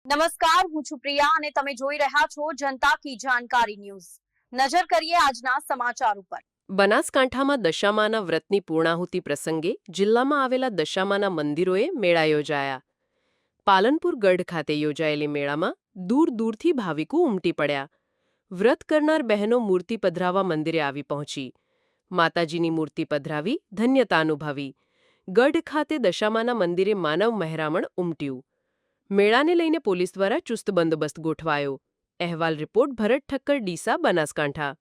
નમસ્કાર, હું છું પ્રિયા અને તમે જોઈ રહ્યા છો જનતા કી જાણકારી ન્યૂઝ। નજર કરીએ આજના સમાચાર ઉપર। બનાસકાંઠામાં દશામાના વ્રતની પૂર્ણાહુતિ પ્રસંગે જિલ્લામાં આવેલા દશામાના મંદિરોએ મેળા યોજાયા। પાલનપુર ગઢ ખાતે યોજાયેલી મેળામાં દૂર દૂરથી ભાવિકો ઉમટી પડ્યા। વ્રત કરનાર બહેનો મૂર્તિ પધરાવવા મંદિરે આવી પહોંચી। માતાજીની મૂર્તિ પધરાવી ધન્યતા અનુભવી। ગઢ ખાતે દશામાના મંદિરે માનવ મહેરામણ ઉમટ્યું। મેળાને લઈને પોલીસ દ્વારા ચુસ્ત બંદોબસ્ત ગોઠવાયો। અહેવાલ રિપોર્ટ ભરત ઠક્કર, ડીસા, બનાસકાંઠા।